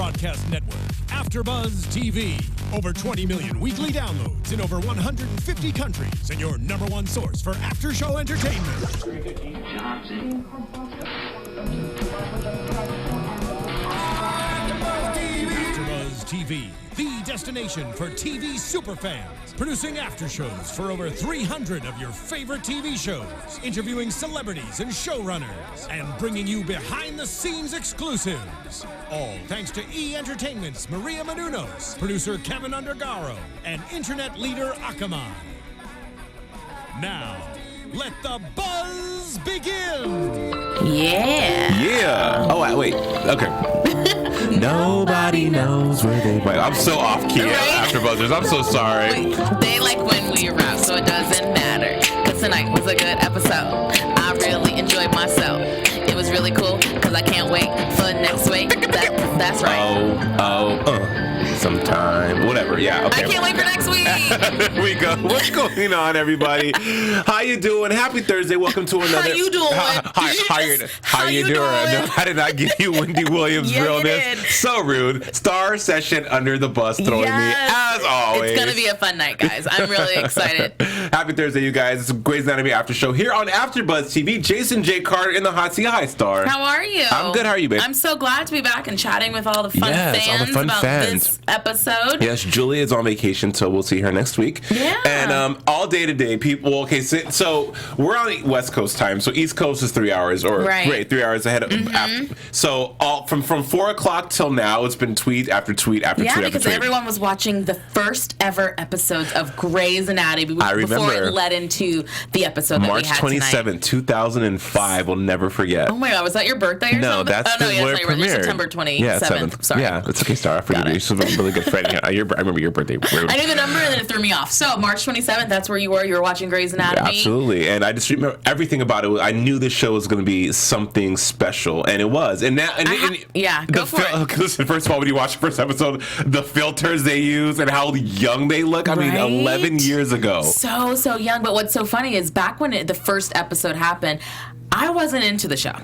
broadcast network, AfterBuzz TV. Over 20 million weekly downloads in over 150 countries, and your number one source for after-show entertainment. AfterBuzz TV, the destination for TV superfans. Producing after shows for over 300 of your favorite TV shows, interviewing celebrities and showrunners, and bringing you behind-the-scenes exclusives. All thanks to E! Entertainment's Maria Menounos, producer Kevin Undergaro, and internet leader Akamai. Now, let the buzz begin! Yeah. Oh, wait. Okay. Nobody knows where they went. I'm so off key after buzzers. I'm so sorry. They like when we rap, so it doesn't matter. Because tonight was a good episode. I really enjoyed myself. It was really cool, because I can't wait for next week. That's right. Sometime. Whatever. Yeah. Okay. I can't wait for next week. There we go. What's going on, everybody? How you doing? Happy Thursday. Welcome to another. How you doing? How you doing? No, I did not give you Wendy Williams' realness. So rude. Starr session under the bus throwing me as always. It's gonna be a fun night, guys. I'm really excited. Happy Thursday, you guys. It's a Grey's Anatomy After Show here on AfterBuzz TV. Jason J. Carter in the hot seat. Hi, Starr. How are you? I'm good. How are you, babe? I'm so glad to be back and chatting with all the fun fans this episode. Yes, Julie is on vacation, so we'll see her next week. Yeah. And all day today, people. Okay, so we're on West Coast time, so East Coast is 3 hours, or 3 hours ahead of. After, so all from 4 o'clock till now, it's been tweet after tweet after tweet after tweet. Yeah, because everyone was watching the first ever episodes of Grey's Anatomy before it led into the episode that March we had 27th, 2005. We'll never forget. Oh my God, was that your birthday or something? No, that's the where it premiered. September 27th. Yeah, 7th. Sorry. Yeah, it's okay, Starr. I forgive you. You're a really good friend. Yeah, I remember your birthday. I knew the number and then it threw me off. So March 27th, that's where you were. You were watching Grey's Anatomy. Yeah, absolutely. And I just remember everything about it. I knew this show was going to be something special, and it was. And now, go for it. Listen, first of all, when you watch the first episode, the filters they use and how young they look. I mean, 11 years ago. So young. But what's so funny is back when the first episode happened, I wasn't into the show.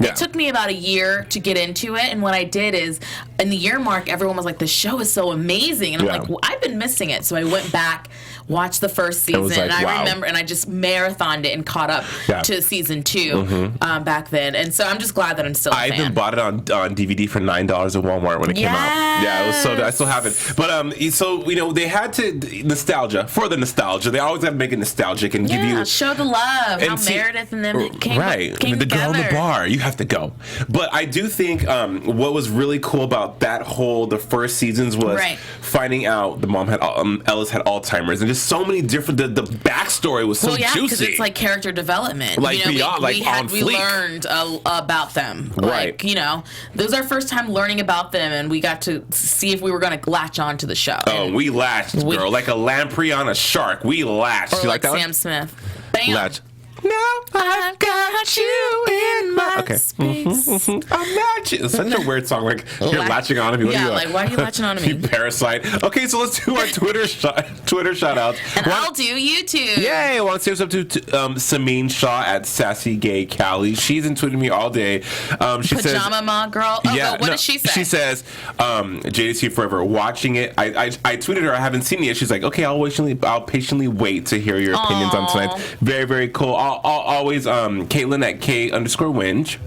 It took me about a year to get into it, and what I did is, in the year mark, everyone was like, the show is so amazing, and I'm like, well, I've been missing it, so I went back, watched the first season, and I remember, and I just marathoned it and caught up to season 2 back then, and so I'm just glad that I'm still a fan. I even bought it on DVD for $9 at Walmart when it came out. Yeah, it was so good. I still have it. But so they had to nostalgia for the nostalgia. They always have to make it nostalgic and give you show the love. How Meredith and them came. The girl in the bar, you have to go. But I do think what was really cool about the first seasons was finding out the mom had Ellis had Alzheimer's, and just so many different. The backstory was so juicy. Because it's like character development. Like beyond, we learned about them. Like this was our first time learning about them, and we got to see if we were going to latch on to the show. Oh, we latched, girl, like a lamprey on a shark. We latched. Or like Sam Smith. Bam. Latch. Now I've got you in my space. I'm latching. It's such a weird song. Like you're latching on to me. Yeah, like why are you latching on to me? You parasite. Okay, so let's do our Twitter shout outs. And I'll do YouTube. Yay! I want to say what's up to Sameen Shaw at Sassy Gay Callie. She's been tweeting me all day. She says, Pajama Ma girl. Oh, what does she say? She says, JDC forever. Watching it. I tweeted her. I haven't seen it yet. She's like, okay, I'll patiently wait to hear your opinions on tonight. Very, very cool. Always Caitlin at K_Winge.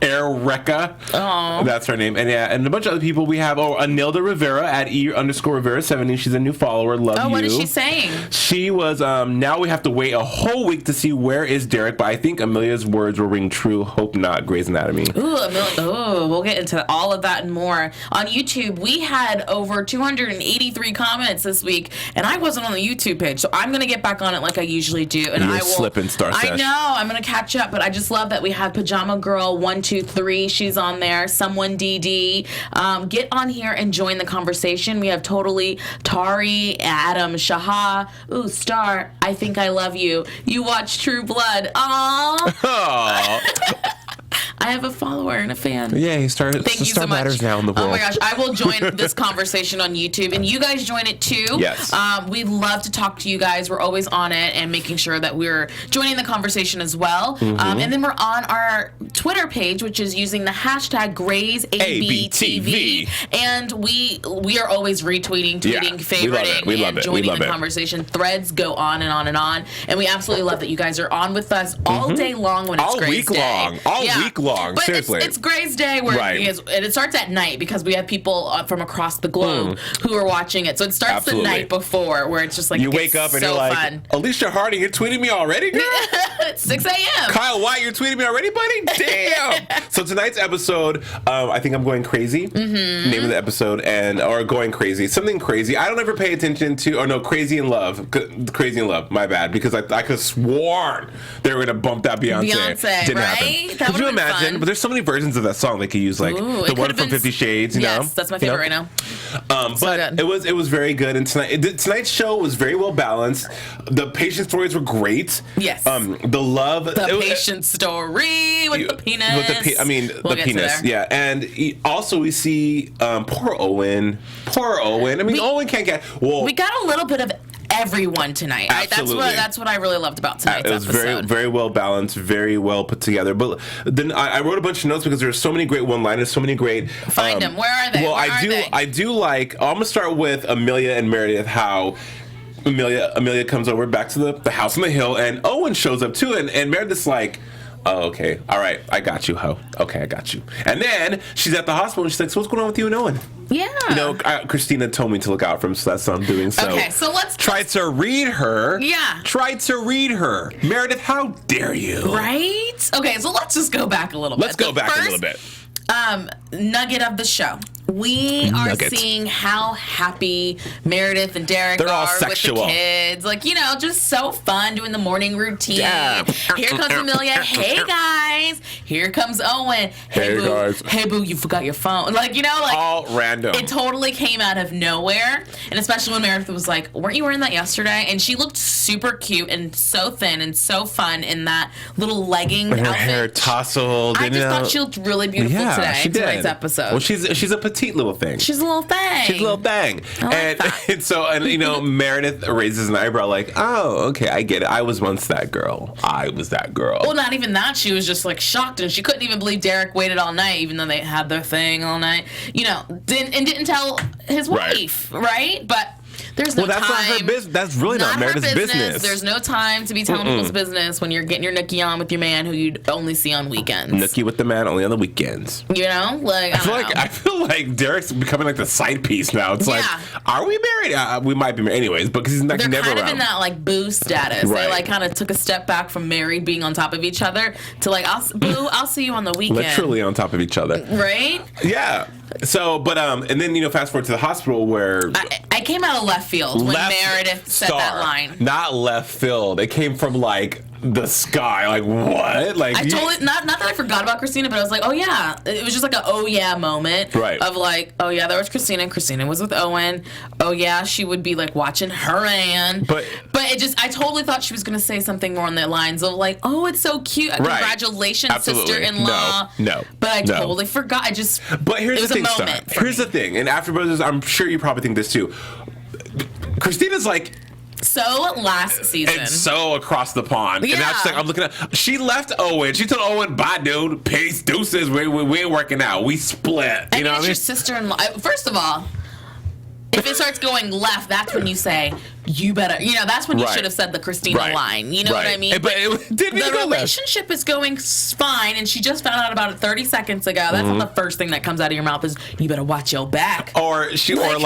Erica. That's her name. And a bunch of other people we have. Anilda Rivera at E_Rivera70. She's a new follower. Love you. What is she saying? She was, now we have to wait a whole week to see where is Derek, but I think Amelia's words will ring true. Hope not. Grey's Anatomy. We'll get into all of that and more. On YouTube, we had over 283 comments this week, and I wasn't on the YouTube page, so I'm going to get back on it like I usually do. And I will slip and Starr I know. I'm going to catch up, but I just love that we have Pajama Girl 123. She's on there. Someone DD. Get on here and join the conversation. We have Totally Tari, Adam Shaha. Ooh, Starr, I think I love you. You watch True Blood. Aww. I I have a follower and a fan. Yay, Starr matters now in the world. Oh my gosh, I will join this conversation on YouTube, and you guys join it too. Yes. We love to talk to you guys. We're always on it and making sure that we're joining the conversation as well. And then we're on our Twitter page, which is using the hashtag GraysABTV. And we are always retweeting, tweeting, favoriting, and joining the conversation. Threads go on and on and on. And we absolutely love that you guys are on with us all day long when it's Gray's Day. All week long. But seriously. It's Gray's Day where and it starts at night because we have people from across the globe who are watching it. So it starts the night before where it's just like, you wake up and you're like, fun. Alicia Harding, you're tweeting me already, girl? It's 6 a.m. Kyle White, you're tweeting me already, buddy? Damn. So tonight's episode, I think I'm going crazy. Name of the episode, or going crazy. Something crazy. I don't ever pay attention to, Crazy in Love. Crazy in Love, my bad. Because I could have sworn they were going to bump that Beyonce. Didn't happen. Could you imagine? Fun. But there's so many versions of that song they could use, like the one from 50 Shades, you know? Yes, that's my favorite right now. But it was very good. And tonight's show was very well balanced. The patient stories were great. Yes. The love. The patient story with the penis. The penis. Yeah. And also we see poor Owen. Owen can't get. Well, we got a little bit of everyone tonight. Right? That's what I really loved about tonight's episode. It was very, very well balanced, very well put together. But then I wrote a bunch of notes because there were so many great one-liners, so many great. Find them. Where are they? Well, I do like. I'm gonna start with Amelia and Meredith. How Amelia comes over back to the house on the hill, and Owen shows up too, and Meredith's like, oh, okay, all right, I got you, ho. Okay, I got you. And then she's at the hospital, and she's like, so what's going on with you and Owen? Yeah. Cristina told me to look out for him, so that's what I'm doing. So okay, so let's try to read her. Yeah. Try to read her. Meredith, how dare you? Right? Okay, so let's just go back a little bit. Let's go back a little bit. Nugget of the show. We are seeing how happy Meredith and Derek are with the kids. Like, just so fun doing the morning routine. Yeah. Here comes Amelia. Hey, guys. Here comes Owen. Hey, boo. Guys. Hey, boo, you forgot your phone. All random. It totally came out of nowhere. And especially when Meredith was like, weren't you wearing that yesterday? And she looked super cute and so thin and so fun in that little legging outfit. Her hair tousled. I just thought she looked really beautiful today. She did. Tonight's episode. Well, she's a petite little thing. She's a little thing. And Meredith raises an eyebrow like, oh, okay, I get it. I was once that girl. I was that girl. Well, not even that. She was just shocked, and she couldn't even believe Derek waited all night, even though they had their thing all night. Didn't tell his wife, right? But there's no time. Well, that's not her business. That's really not Meredith's business. There's no time to be telling people's business when you're getting your nookie on with your man who you'd only see on weekends. Nookie with the man only on the weekends. I feel like Derek's becoming the side piece now. It's are we married? We might be married anyways, because he's never around. They're kind of in that boo status. Right. They kind of took a step back from married, being on top of each other, to I'll see you on the weekend. Literally on top of each other. Right? Yeah. So, but and then fast forward to the hospital where I came out of left field when Meredith said that line. Not left field. It came from the sky. What? I totally not that I forgot about Cristina, but I was like, oh yeah. It was just a oh yeah moment. Right. Of oh yeah, there was Cristina. Cristina was with Owen. Oh yeah, she would be watching her man. But I totally thought she was gonna say something more on the lines of oh, it's so cute. Right. Congratulations, absolutely. sister-in-law. No. But I totally forgot. But here's the thing, Starr. Here's the thing, and AfterBuzz, I'm sure you probably think this too. Christina's so last season. And so across the pond. Yeah. And that's I'm looking at. She left Owen. She told Owen, bye, dude. Peace, deuces. We ain't working out. We split. You know what I mean? Your sister-in-law. First of all, if it starts going left, that's when you say, you better, that's when you should have said the Cristina line. You know what I mean? But it didn't the relationship is going fine, and she just found out about it 30 seconds ago. That's not the first thing that comes out of your mouth is, you better watch your back. Or she's on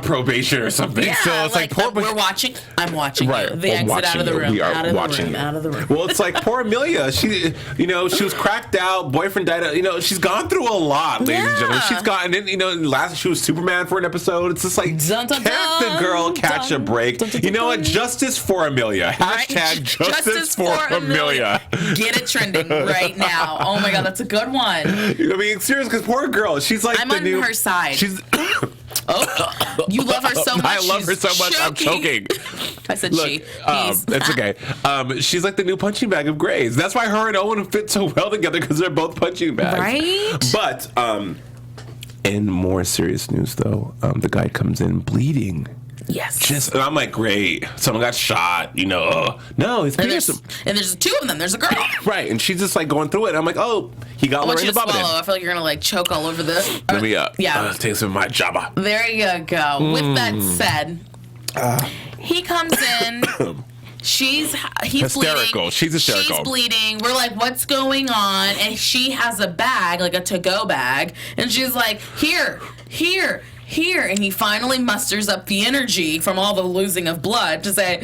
probation or something. Yeah, so it's we're watching. I'm watching you. They exit out of the room. We are watching out of the room. Well, it's poor Amelia. She, she was cracked out. Boyfriend died. She's gone through a lot, ladies and gentlemen. She's gone. And then, last she was Superman for an episode. It's just can't the girl catch a break? You know what? Justice for Amelia. Hashtag justice for Amelia. Get it trending right now. Oh my God, that's a good one. Serious, because poor girl. She's I'm on her side. She's. You love her so much. I love her so much. I'm choking. I said Look, she. It's okay. She's like the new punching bag of Greys. That's why her and Owen fit so well together, because they're both punching bags. Right? But in more serious news, though, the guy comes in bleeding. Yes. And I'm like, great. Someone got shot, No, it's Peterson. And there's two of them. There's a girl. Right. And she's just like going through it. And I'm like, oh, he got Lorraine the Bubba. I feel like you're going to like choke all over this. Let me take some of my jabba. There you go. With that said, he comes in. He's hysterical. Bleeding. She's hysterical. She's bleeding. We're like, what's going on? And she has a bag, like a to-go bag. And she's like, here. And he finally musters up the energy from all the losing of blood to say,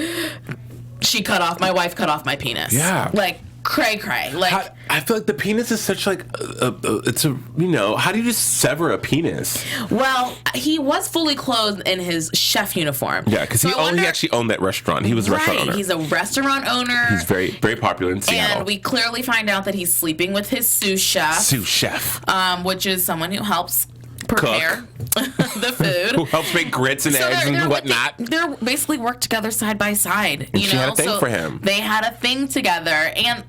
my wife cut off my penis. Yeah. Like, cray. Like, I feel like the penis is such like, how do you just sever a penis? Well, he was fully clothed in his chef uniform. Yeah, because he actually owned that restaurant. He was a restaurant owner. He's a restaurant owner. He's very, very popular in Seattle. And we clearly find out that he's sleeping with his sous chef. Which is someone who helps prepare the food. Who helps make grits and eggs and whatnot. They're basically worked together side by side. And she had a thing for him. They had a thing together. And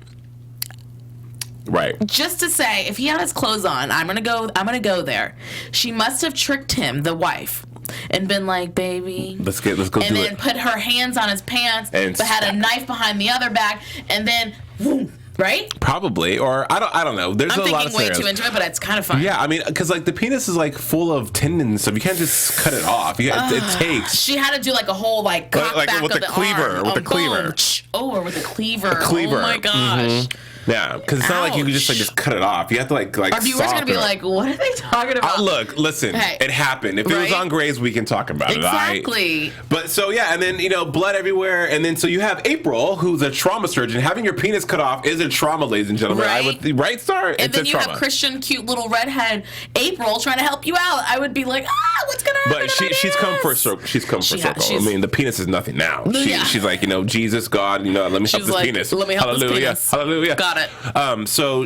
right. Just to say, if he had his clothes on, I'm gonna go there. She must have tricked him, the wife, and been like, baby, let's go do it. And then put her hands on his pants, but had a knife behind the other back, and then whoom. Right? Probably, or I don't know. There's a lot of I'm thinking way too into it, but it's kind of fun. Yeah, I mean, because like the penis is like full of tendons and stuff. You can't just cut it off. It takes. She had to do like a whole like cock back with of the the cleaver, arm. with the cleaver. Or with a cleaver. A cleaver. Oh my gosh. Mm-hmm. Yeah, because it's not like you can just cut it off. You have to like. Our viewers are gonna be like, "What are they talking about?" Look, listen, it happened. If it was on Grey's, we can talk about it. Exactly. But so yeah, and then blood everywhere, and then so you have April, who's a trauma surgeon. Having your penis cut off is a trauma, ladies and gentlemen. Right, Starr? And then you have Christian, cute little redhead April trying to help you out. I would be like, what's gonna happen? But she's come for a circle. She's come for a circle. I mean, the penis is nothing now. She's like, Jesus, God, let me help this penis. Let me help this penis. Hallelujah. Got it. So,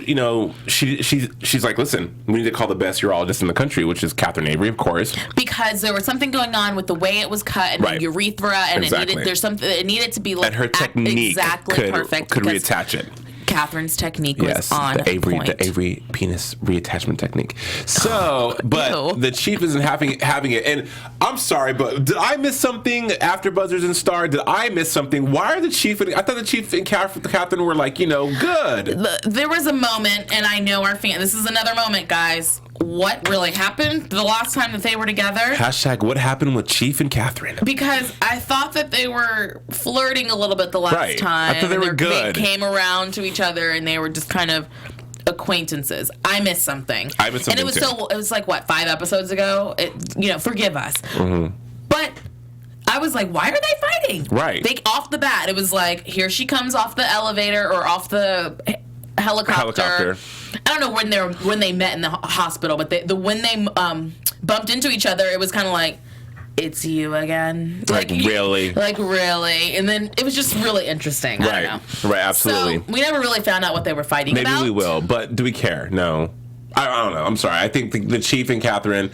she's like, listen, we need to call the best urologist in the country, which is Catherine Avery, of course. Because there was something going on with the way it was cut and the urethra, and it needed to be like, and her technique perfect. Could reattach it. Catherine's technique was on the point. The Avery penis reattachment technique. So, but the chief isn't having it. And I'm sorry, but did I miss something after Buzzers and Starr? Did I miss something? Why are the chief I thought the chief and Catherine were like, good. There was a moment, and I know our this is another moment, guys. What really happened the last time that they were together? # what happened with Chief and Catherine? Because I thought that they were flirting a little bit the last time. I thought they were good. They came around to each other and they were just kind of acquaintances. I missed something. And it was too. It was like, what, 5 episodes ago? Forgive us. Mm-hmm. But I was like, why are they fighting? Right. Off the bat, it was like, here she comes off the elevator or off the helicopter. I don't know when they met in the hospital, but when they bumped into each other, it was kind of like, it's you again. Really? Really. And then it was just really interesting. Right. I don't know. Right, absolutely. So we never really found out what they were fighting about. Maybe we will, but do we care? No. I don't know. I'm sorry. I think the chief and Catherine.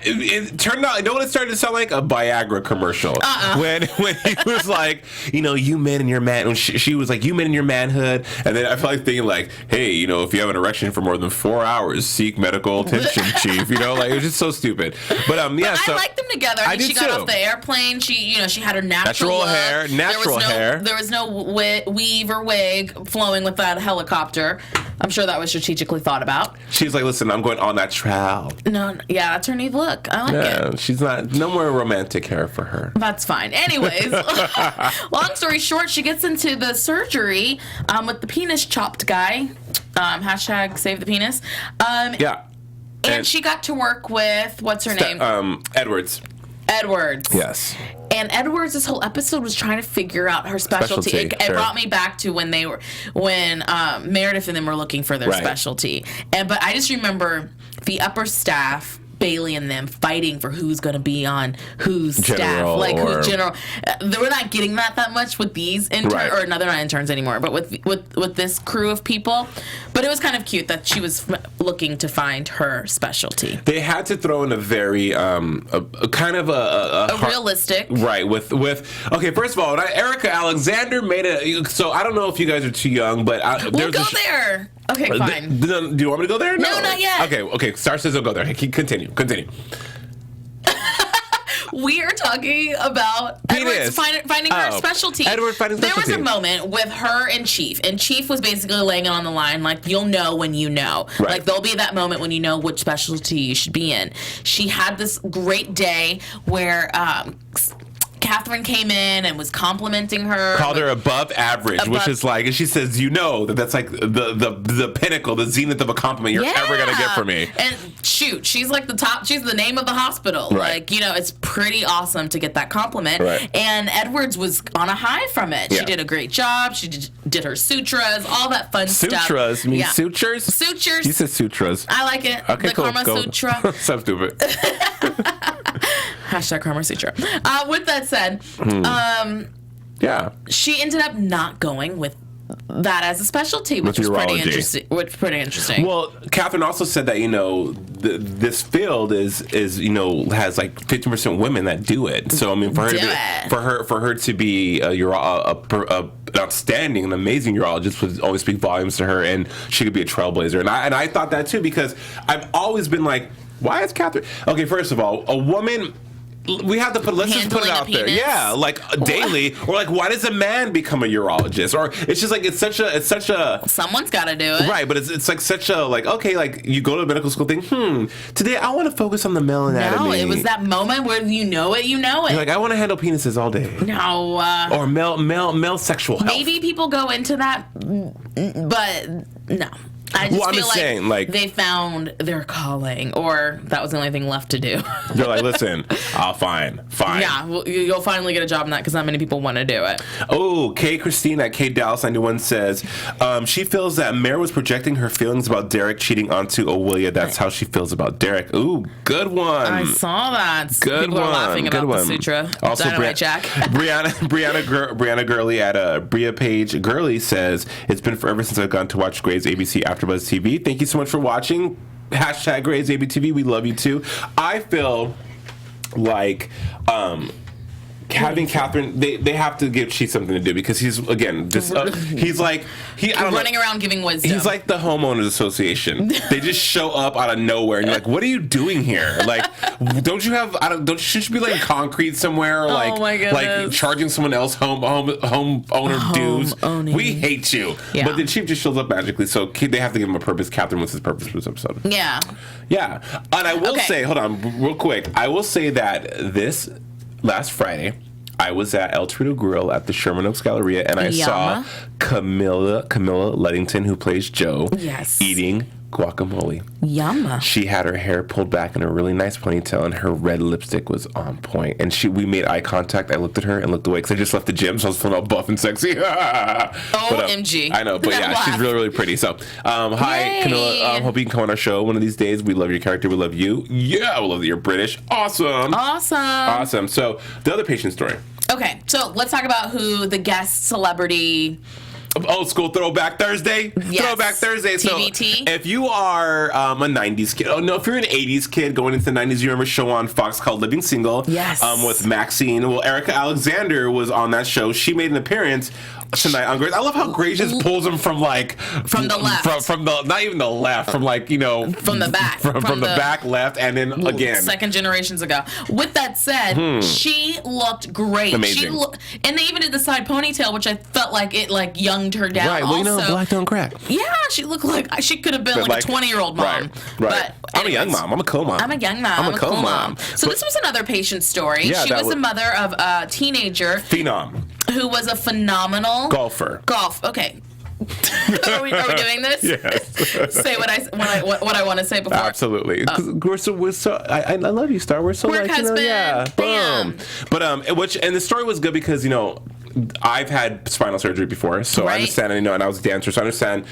It turned out. You know what it started to sound like? A Viagra commercial. When he was like, you men in your man. When she was like, you men in your manhood. And then I felt like thinking like, hey, if you have an erection for more than 4 hours, seek medical attention, chief. It was just so stupid. But yeah. So I liked them together. I mean, she got off the airplane. She had her natural hair. There was no weave or wig flowing with that helicopter. I'm sure that was strategically thought about. She's like, listen, I'm going on that trail. No, yeah, that's her new look. I like it. She's no more romantic hair for her. That's fine. Anyways, long story short, she gets into the surgery with the penis chopped guy. # save the penis. Yeah. And she got to work with, what's her name? Edwards. Yes. And Edwards, this whole episode was trying to figure out her specialty. It brought me back to when Meredith and them were looking for their specialty. But I just remember the upper staff Bailey and them fighting for who's going to be on whose staff, like who's general. We're not getting that much with these interns, or no, they're not interns anymore, but with this crew of people. But it was kind of cute that she was looking to find her specialty. They had to throw in a very kind of a realistic, right? With okay, first of all, Erica Alexander made it. So I don't know if you guys are too young, but we'll go there. Okay, fine. Do you want me to go there? No, not yet. Okay. Starr says I'll go there. Continue. We are talking about Edward's finding her specialty. Edward finding specialty. There was a moment with her and Chief was basically laying it on the line, like, you'll know when you know. Right. Like, there'll be that moment when you know which specialty you should be in. She had this great day where Catherine came in and was complimenting her. Called her above average, which is like, and she says, that's like the pinnacle, the zenith of a compliment you're ever going to get from me. And shoot, she's like the top, she's the name of the hospital. Right. Like, it's pretty awesome to get that compliment. Right. And Edwards was on a high from it. Yeah. She did a great job. She did her sutras, all that fun stuff. Sutras? You mean sutures? Sutures. You said sutras. I like it. Okay, the Karma Sutra. So stupid. Hashtag Karma Sutra. With that said, she ended up not going with that as a specialty, which was pretty interesting. Well, Catherine also said that this field is has like 50% women that do it. So I mean, for her to be an outstanding and amazing urologist would always speak volumes to her, and she could be a trailblazer. And I thought that too, because I've always been like, why is Catherine? Okay, first of all, a woman. We have to let's just put it out there. Yeah, like daily. Or like, why does a man become a urologist? Or it's just like, it's such a someone's got to do it. Right, but it's like such a, like, okay, like you go to a medical school thing, today I want to focus on the male anatomy. No, it was that moment where you know it. You're like, I want to handle penises all day. No. Or male sexual health. Maybe people go into that, but no. I just feel like they found their calling, or that was the only thing left to do. They're like, listen, fine. Yeah, well, you'll finally get a job in that because not many people want to do it. Oh, Cristina at Dallas91 says she feels that Mare was projecting her feelings about Derek cheating onto Owilia. That's how she feels about Derek. Ooh, good one. I saw that. Good people one. Are laughing about the sutra. Also, Jack. Brianna Gurley at Bria Page Gurley says, it's been forever since I've gone to watch Grey's ABC AfterBuzz TV. Thank you so much for watching. Hashtag Grey's ABTV. We love you too. I feel like having Catherine, they have to give Chief something to do, because he's again just he's like running around giving wisdom. He's like the homeowners association. They just show up out of nowhere, and you're like, what are you doing here? Like, shouldn't you be like concrete somewhere, or like charging someone else homeowner dues? We hate you. Yeah. But the Chief just shows up magically, so they have to give him a purpose. Catherine was his purpose for this episode. Yeah. And I will say, hold on, real quick. I will say that this last Friday, I was at El Torito Grill at the Sherman Oaks Galleria, and I saw Camilla Luddington, who plays Jo, eating guacamole. Yum. She had her hair pulled back in a really nice ponytail, and her red lipstick was on point. And we made eye contact. I looked at her and looked away because I just left the gym, so I was feeling all buff and sexy. OMG. I know, but yeah, she's really, really pretty. So, hi, Camilla. Hope you can come on our show one of these days. We love your character. We love you. Yeah, we love that you're British. Awesome. So, the other patient story. Okay, so let's talk about who the guest celebrity... Old school Throwback Thursday. Yes. Throwback Thursday. TBT. So if you are a 90s kid, if you're an 80s kid going into the 90s, you remember a show on Fox called Living Single. Yes. With Maxine. Well, Erica Alexander was on that show. She made an appearance tonight on Grace. I love how Grace just pulls him from the left. From the, not even the left, from from the back. From the back left, and then again. Second generations ago. With that said, she looked great. Amazing. And they even did the side ponytail, which I felt like it younged her down. Right, well, black don't crack. Yeah, she looked like she could have been like a 20-year-old mom. Right. But I'm a young mom. I'm a cool mom. I'm a young mom. I'm a cool mom. So this was another patient story. Yeah, she was the mother of a teenager. Phenom. Who was a phenomenal golfer. Okay. Are we doing this? Yes. Say what I want to say before. Absolutely. We're so I love you, Starr. We're so work husband. Boom. But and the story was good because I've had spinal surgery before, so I understand. And I was a dancer, so I understand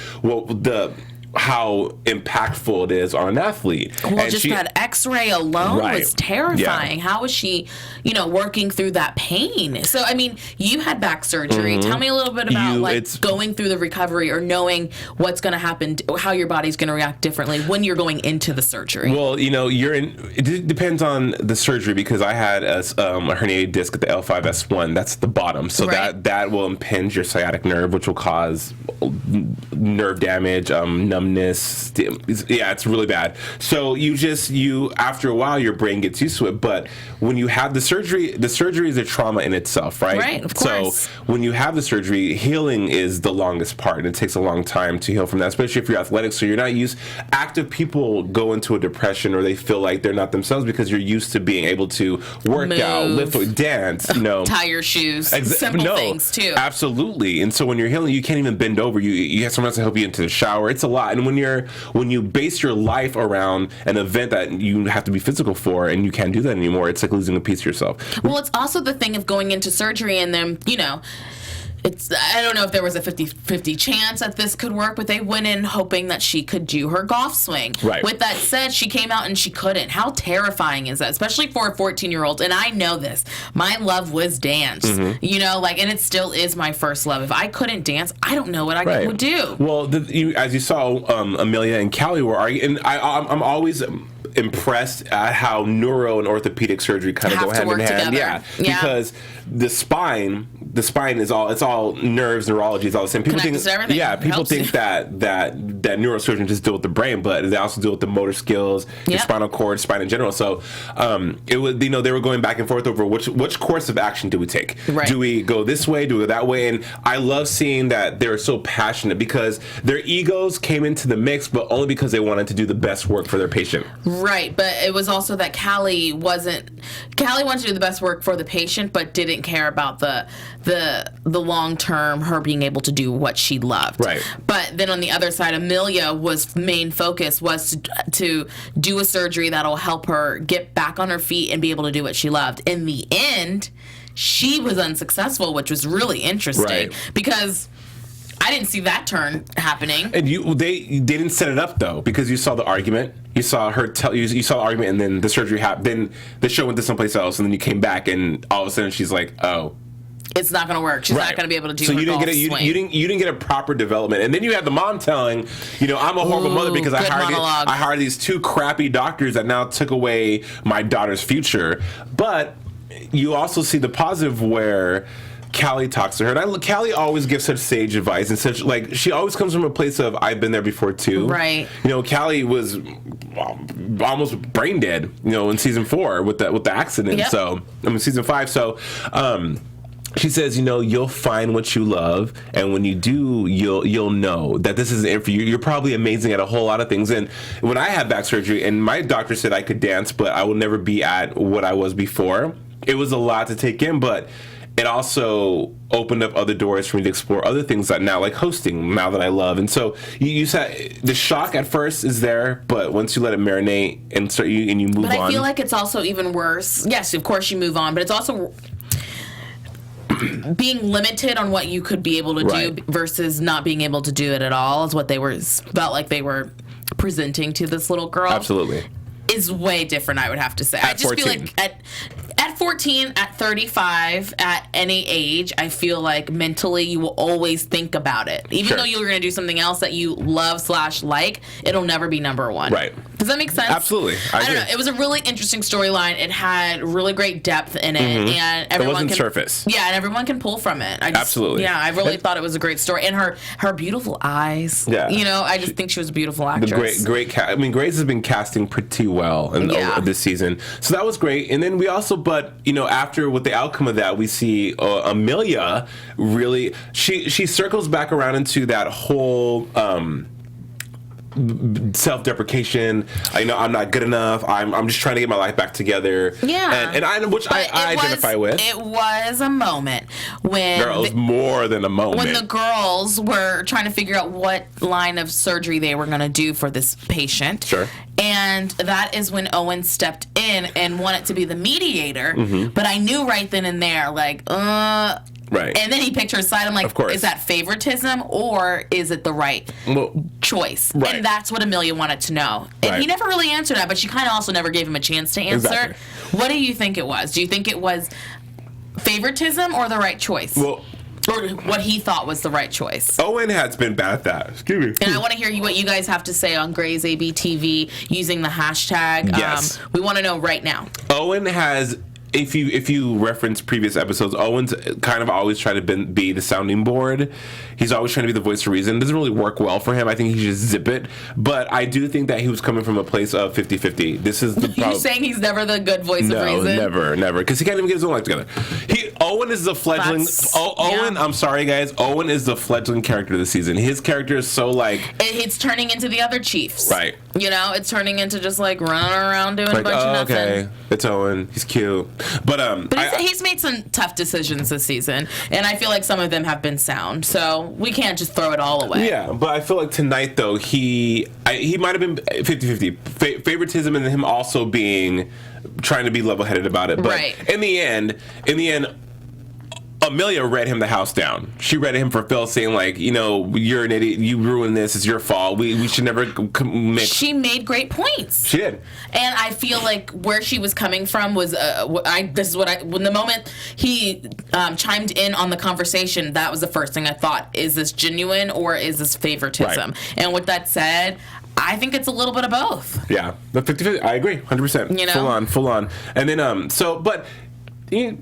how impactful it is on an athlete. Well, and just that X-ray alone was terrifying. How was she, working through that pain? So, I mean, you had back surgery. Tell me a little bit about going through the recovery or knowing what's going to happen, how your body's going to react differently when you're going into the surgery. Well, it depends on the surgery, because I had a herniated disc at the L5S1. That's the bottom. So that will impinge your sciatic nerve, which will cause nerve damage, numbness. Yeah, it's really bad. So after a while, your brain gets used to it. But when you have the surgery is a trauma in itself, right? Right, of course. So when you have the surgery, healing is the longest part, and it takes a long time to heal from that, especially if you're athletic. So you're not used. Active people go into a depression, or they feel like they're not themselves, because you're used to being able to work out, lift, dance, tie your shoes, simple things too. Absolutely. And so when you're healing, you can't even bend over. You have someone else to help you into the shower. It's a lot. And when you base your life around an event that you have to be physical for, and you can't do that anymore, it's like losing a piece of yourself. Well, it's also the thing of going into surgery and then, I don't know if there was a 50-50 chance that this could work, but they went in hoping that she could do her golf swing. Right. With that said, she came out and she couldn't. How terrifying is that, especially for a 14-year-old? And I know this. My love was dance. And it still is my first love. If I couldn't dance, I don't know what I would do. Well, as you saw, Amelia and Callie were arguing, and I'm always impressed at how neuro and orthopedic surgery kind of go hand in hand. Together. Yeah, because the spine is all nerves, neurology is all the same. People think that neurosurgeons just deal with the brain, but they also deal with the motor skills, your spinal cord, spine in general. So it was, they were going back and forth over which course of action do we take? Right. Do we go this way? Do we go that way? And I love seeing that they're so passionate, because their egos came into the mix, but only because they wanted to do the best work for their patient. Right, but it was also that Callie wanted to do the best work for the patient, but didn't care about the long term, her being able to do what she loved. Right. But then on the other side, Amelia's main focus was to do a surgery that'll help her get back on her feet and be able to do what she loved. In the end, she was unsuccessul, which was really interesting because I didn't see that turn happening. And they didn't set it up, though, because you saw the argument. You saw her you saw the argument, and then the surgery happened. Then the show went to someplace else, and then you came back, and all of a sudden she's like, "Oh, it's not going to work. She's not going to be able to do." So her you didn't golf get swing. you didn't get a proper development, and then you had the mom telling, I'm a horrible mother because I hired these two crappy doctors that now took away my daughter's future. But you also see the positive where Callie talks to her, and Callie always gives such sage advice, and she always comes from a place of I've been there before too. Right. Callie was almost brain dead, in season 4 with the accident. Yep. So season 5. So she says, you'll find what you love, and when you do, you'll know that this isn't it for you. You're probably amazing at a whole lot of things. And when I had back surgery, and my doctor said I could dance, but I will never be at what I was before. It was a lot to take in, but it also opened up other doors for me to explore other things that now, like hosting, now that I love. And so you said the shock at first is there, but once you let it marinate and you move on. But I feel like it's also even worse. Yes, of course you move on, but it's also being limited on what you could be able to do versus not being able to do it at all is what felt like they were presenting to this little girl. Absolutely. Is way different, I would have to say. I just 14. feel like at 14, at 35, at any age, I feel like mentally you will always think about it. Even though you're going to do something else that you love/like, it'll never be number one. Right. Does that make sense? Absolutely. I don't know. It was a really interesting storyline. It had really great depth in it. And everyone it wasn't surface. Yeah, and everyone can pull from it. Absolutely. Yeah, I really thought it was a great story. And her beautiful eyes. Yeah. I just think she was a beautiful actress. Great cast. Grace has been casting pretty well this season. So that was great. And then we also, after with the outcome of that, we see Amelia really, she circles back around into that whole self-deprecation. I'm not good enough. I'm just trying to get my life back together. Yeah, I identify with. It was a moment when it was more than a moment when the girls were trying to figure out what line of surgery they were going to do for this patient. Sure. And that is when Owen stepped in and wanted to be the mediator. But I knew right then and there, Right. And then he picked her side. I'm like, of course. Is that favoritism or is it the right choice? Right. And that's what Amelia wanted to know. And he never really answered that, but she kind of also never gave him a chance to answer. Exactly. What do you think it was? Do you think it was favoritism or the right choice? Well, or what he thought was the right choice. Owen has been bad at that. Excuse me. And I want to hear what you guys have to say on Grey's ABTV using the hashtag. Yes. We want to know right now. Owen has... If you reference previous episodes, Owen's kind of always tried to be the sounding board. He's always trying to be the voice of reason. It doesn't really work well for him. I think he should just zip it. But I do think that he was coming from a place of 50-50. This is the problem. You're saying he's never the good voice of reason? No, never. Because he can't even get his own life together. Owen is the fledgling... Owen, I'm sorry, guys. Owen is the fledgling character this season. His character is so, like... It's turning into the other chiefs. Right. You know, it's turning into just, like, running around doing a bunch of nothing. Okay, it's Owen. He's cute. But he's made some tough decisions this season, and I feel like some of them have been sound. So we can't just throw it all away. Yeah, but I feel like tonight, though, he might have been 50-50. Favoritism and him also being trying to be level-headed about it. But in the end, Amelia read him the house down. She read him for Phil, saying, like, you know, you're an idiot. You ruined this. It's your fault. We should never mix. She made great points. She did. And I feel like where she was coming from was, when the moment he chimed in on the conversation, that was the first thing I thought. Is this genuine or is this favoritism? Right. And with that said, I think it's a little bit of both. Yeah. The 50-50. I agree. 100%. You know? Full on. And then,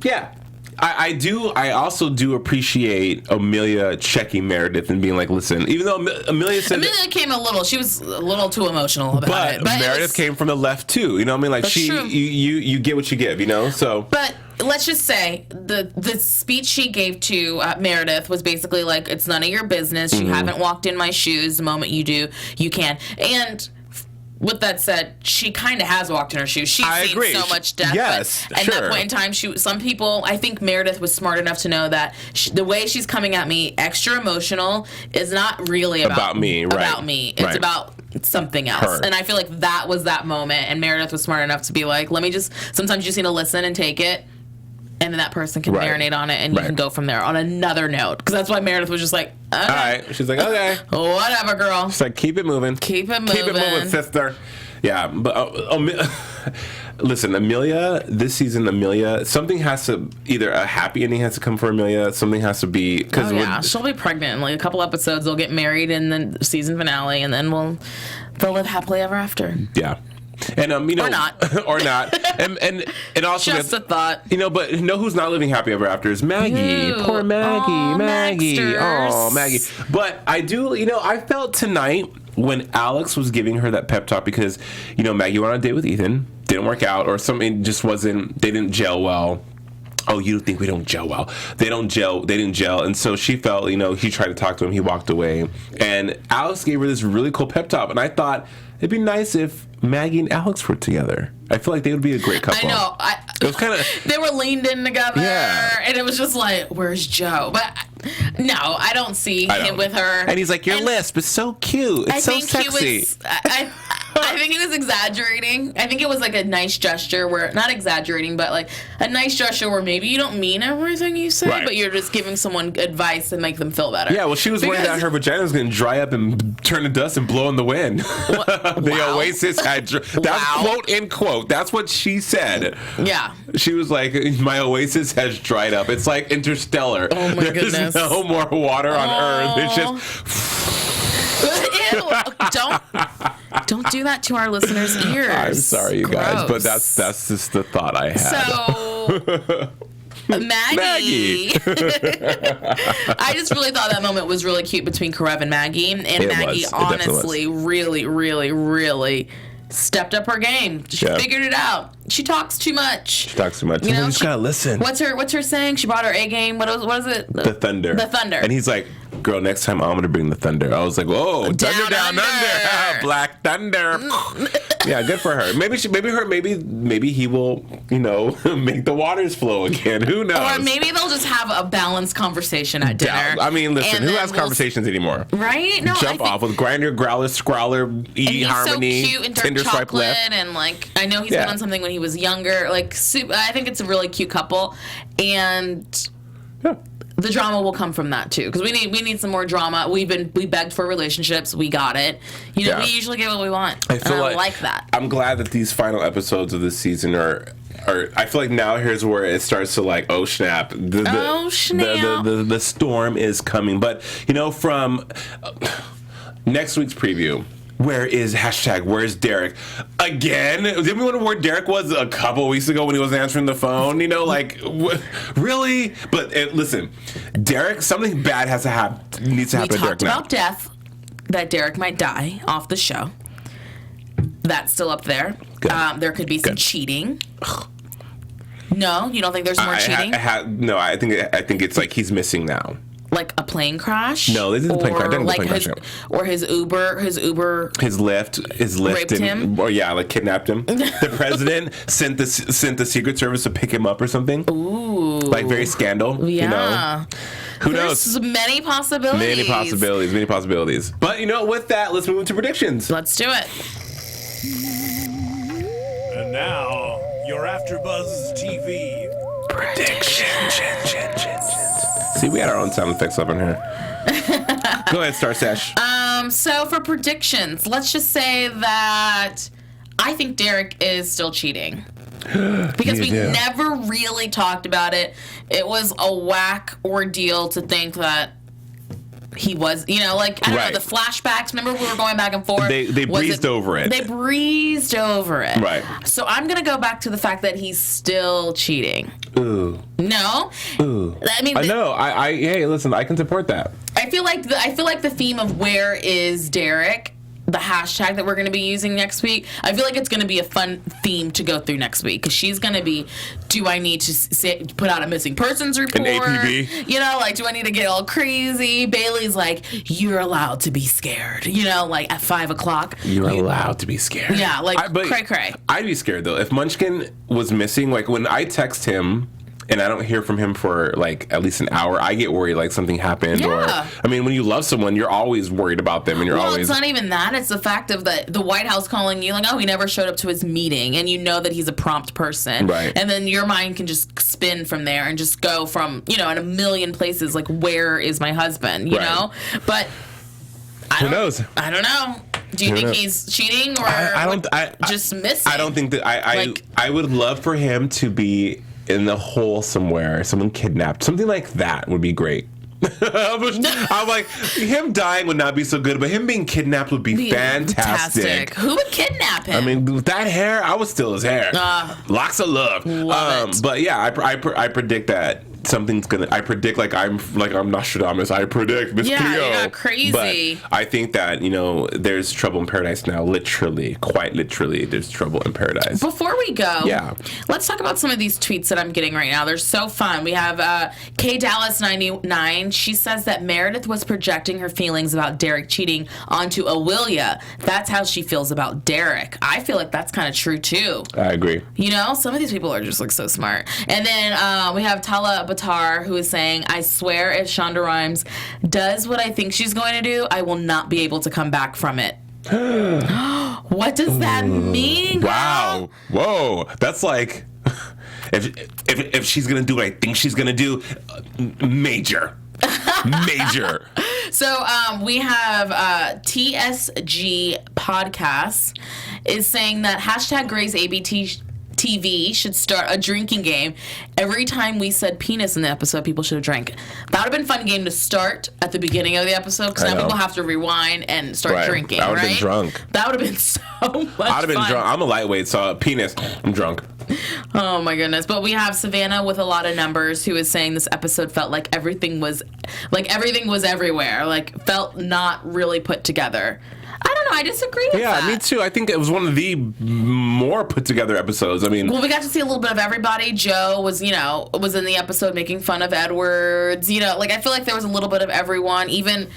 yeah. I also do appreciate Amelia checking Meredith and being like, listen, even though Amelia came she was a little too emotional about it. But Meredith came from the left too, you know what I mean? Like you get what you give, you know? So But let's just say the speech she gave to Meredith was basically like, it's none of your business. You haven't walked in my shoes. The moment you do, you can. And with that said, she kind of has walked in her shoes. She's seen so much death. Yes, but at that point in time, some people, I think Meredith was smart enough to know that the way she's coming at me, extra emotional, is not really about me. About me. It's about something else. Her. And I feel like that was that moment. And Meredith was smart enough to be like, sometimes you just need to listen and take it. And then that person can marinate on it, and you can go from there on another note. Because that's why Meredith was just like, okay. All right. She's like, okay. Whatever, girl. She's like, keep it moving. Keep it moving, sister. Yeah, but listen, this season, something has to, either a happy ending has to come for Amelia, something has to be... she'll be pregnant in like a couple episodes. They'll get married in the season finale, and then they'll live happily ever after. Yeah. And or not, or not, and also just a thought, but who's not living happy ever after is Maggie. Ew. Poor Maggie, Maggie, Maxters. Maggie. But I do, I felt tonight when Alex was giving her that pep talk because Maggie went on a date with Ethan, didn't work out, or something just wasn't. They didn't gel well. Oh, you think we don't gel well? They didn't gel. And so she felt, he tried to talk to him, he walked away. And Alex gave her this really cool pep talk. And I thought it'd be nice if Maggie and Alex were together. I feel like they would be a great couple. I know. It was kind of... They were leaned in together. Yeah. And it was just like, where's Joe? But no, I don't see him with her. And he's like, your lisp is so cute. It's so sexy. I think he was exaggerating. I think it was like a nice gesture where, not exaggerating, but like a nice gesture where maybe you don't mean everything you say, but you're just giving someone advice to make them feel better. Yeah, well, she was worried that her vagina was going to dry up and turn to dust and blow in the wind. The Oasis had... That's quote, end quote. That's what she said. Yeah. She was like, my Oasis has dried up. It's like Interstellar. Oh, my goodness. There's no more water on Earth. It's just... Ew, don't do that to our listeners' ears. I'm sorry, you guys, but that's just the thought I had. So, Maggie. I just really thought that moment was really cute between Karev and Maggie, and Maggie honestly really, really, really stepped up her game. She figured it out. She talks too much. You just gotta listen. What's her saying? She brought her A game. What is it? The Thunder. The Thunder. And he's like, girl, next time I'm gonna bring the Thunder. I was like, whoa, Thunder down under. Black Thunder. Yeah, good for her. Maybe he will, make the waters flow again. Who knows? Or maybe they'll just have a balanced conversation at dinner. I mean, listen, who has conversations anymore? Right? No, Jump off with Grinder, Growler, Scrawler, E Harmony, so cute and Tinder dark swipe left. And like, I know he's been on something when he was younger. Like, I think it's a really cute couple, and Yeah. The drama will come from that too, because we need some more drama. We begged for relationships, we got it. We usually get what we want. I like that. I'm glad that these final episodes of this season are. I feel like now here's where it starts to like, oh snap, the storm is coming. But from next week's preview. Where is Where's Derek? Again? Didn't we wonder where Derek was a couple weeks ago when he was answering the phone? Really? But listen, Derek, something bad needs to happen to Derek now. We talked about death, that Derek might die off the show. That's still up there. There could be some cheating. No? You don't think there's more cheating? No, I think it's like he's missing now. Like a plane crash? No, this isn't a plane crash. Or his Uber. His Lyft raped him? Or kidnapped him. The president sent the Secret Service to pick him up or something. Ooh. Like very scandal. Yeah. Who knows? There's many possibilities. Many possibilities. But with that, let's move into predictions. Let's do it. And now, your AfterBuzz TV predictions. See, we had our own sound effects up in here. Go ahead, Starr Sesh. So for predictions, let's just say that I think Derek is still cheating. Because we never really talked about it. It was a whack ordeal to think that he was, I don't know, the flashbacks. Remember we were going back and forth? They breezed over it. They breezed over it. Right. So I'm going to go back to the fact that he's still cheating. Ooh. No? Ooh. I mean... know. Hey, listen, I can support that. I feel like the theme of where is Derek, the hashtag that we're going to be using next week, I feel like it's going to be a fun theme to go through next week, because she's going to be, do I need to put out a missing persons report? An APB? Do I need to get all crazy? Bailey's like, you're allowed to be scared, at 5 o'clock. You're allowed to be scared. Yeah, cray-cray. I'd be scared, though. If Munchkin was missing, when I text him, and I don't hear from him for at least an hour, I get worried something happened. Yeah. Or when you love someone, you're always worried about them, and you're always. Well, it's not even that. It's the fact of the White House calling you he never showed up to his meeting, and you know that he's a prompt person, right? And then your mind can just spin from there and just go from in a million places where is my husband? You know, but who knows? I don't know. Do you think he's cheating or just missing? I don't think that. I would love for him to be in the hole somewhere, someone kidnapped. Something like that would be great. I'm like, him dying would not be so good, but him being kidnapped would be fantastic. Who would kidnap him? With that hair, I would steal his hair. Lots of love. But yeah, I predict that something's gonna. I predict I'm Nostradamus. I predict Miss Cleo. Yeah, crazy. But I think that there's trouble in paradise now. Literally, quite literally, there's trouble in paradise. Before we go, let's talk about some of these tweets that I'm getting right now. They're so fun. We have K Dallas 99. She says that Meredith was projecting her feelings about Derek cheating onto Awilia. That's how she feels about Derek. I feel like that's kind of true too. I agree. Some of these people are just so smart. And then we have Tala Batar, who is saying, I swear if Shonda Rhimes does what I think she's going to do, I will not be able to come back from it. What does that mean, girl? Wow. Whoa. That's like, if she's going to do what I think she's going to do, major. Major. So we have TSG Podcasts is saying that hashtag Grey's ABT TV should start a drinking game. Every time we said penis in the episode, people should have drank. That would have been a fun game to start at the beginning of the episode, because now people have to rewind and start drinking. I would have been drunk. That would have been so much fun. I'd have been drunk. I'm a lightweight, so penis, I'm drunk. Oh my goodness. But we have Savannah with a lot of numbers who is saying this episode felt like everything was everywhere. Felt not really put together. I don't know. I disagree with that. Yeah, me too. I think it was one of the more put together episodes. We got to see a little bit of everybody. Joe was in the episode making fun of Edwards. I feel like there was a little bit of everyone. Even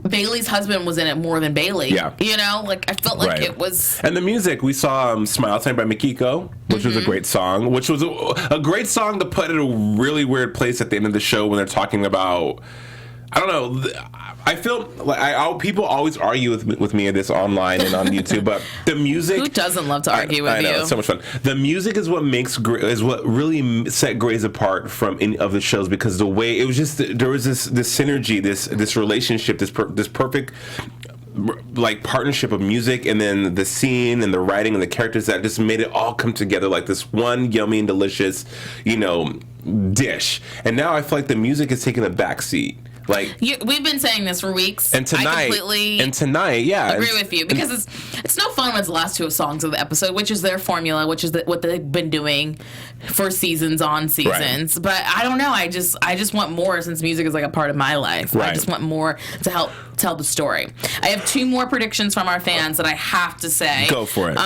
Bailey's husband was in it more than Bailey. Yeah. I felt like it was. And the music, we saw Smile Time by Mikiko, which was a great song, which was a great song to put in a really weird place at the end of the show when they're talking about I don't know. I feel like people always argue with me at this online and on YouTube, but the music. Who doesn't love to argue with you? I know, it's so much fun. The music is what really set Grey's apart from any of the shows, because the way it was just, there was this synergy, this relationship, this perfect like partnership of music, and then the scene and the writing and the characters that just made it all come together like this one yummy and delicious, dish. And now I feel like the music is taking a backseat. Like, we've been saying this for weeks. And tonight, I completely agree with you, because it's no fun when it's the last two songs of the episode, which is their formula, which is what they've been doing for seasons on seasons. Right. But I don't know. I just want more, since music is like a part of my life. Right. I just want more to help tell the story. I have two more predictions from our fans that I have to say. Go for it.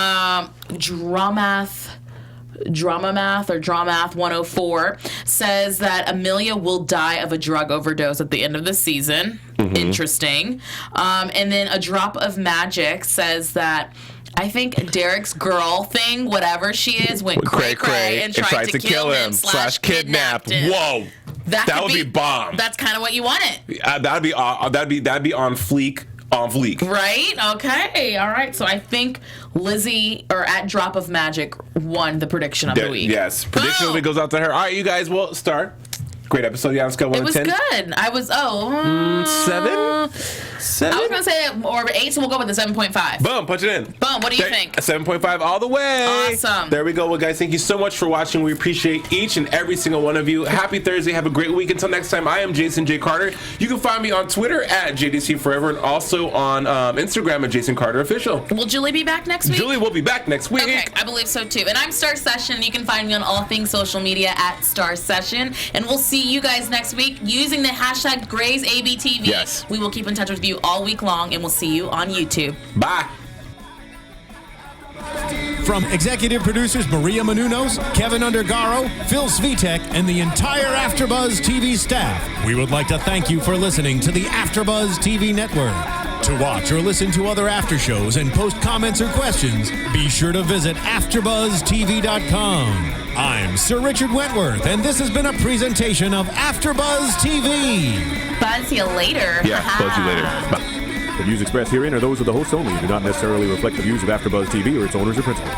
Dramath 104 says that Amelia will die of a drug overdose at the end of the season. Mm-hmm. Interesting. And then A Drop of Magic says that I think Derek's girl thing, whatever she is, went cray-cray and tried to kill him / kidnapped him. Whoa. That would be bomb. That's kind of what you wanted. That'd be on fleek. On fleek. Right? Okay. All right. So I think Lizzie, or at Drop of Magic, won the prediction of the week. Yes. Prediction of the week goes out to her. All right, you guys. Well, Starr. Great episode. Yeah, let's go 1 to 10. It was good. I was 7. I was gonna say or 8, so we'll go with the 7.5. Boom, punch it in. Boom. What do you think? 7.5 all the way. Awesome. There we go. Well, guys, thank you so much for watching. We appreciate each and every single one of you. Happy Thursday. Have a great week. Until next time, I am Jason J. Carter. You can find me on Twitter at JDC Forever, and also on Instagram at Jason Carter Official. Will Julie be back next week? Julie will be back next week. Okay, I believe so too. And I'm Starr Session. You can find me on all things social media at Starr Session. And we'll see you guys next week using the hashtag GreysABTV. Yes. We will keep in touch with you all week long, and we'll see you on YouTube. Bye. From executive producers Maria Menounos, Kevin Undergaro, Phil Svitek, and the entire AfterBuzz TV staff, we would like to thank you for listening to the AfterBuzz TV network. To watch or listen to other after shows and post comments or questions, be sure to visit AfterBuzzTV.com. I'm Sir Richard Wentworth, and this has been a presentation of AfterBuzz TV. Buzz you later. Yeah, buzz you later. Bye. The views expressed herein are those of the hosts only and do not necessarily reflect the views of AfterBuzz TV or its owners or principals.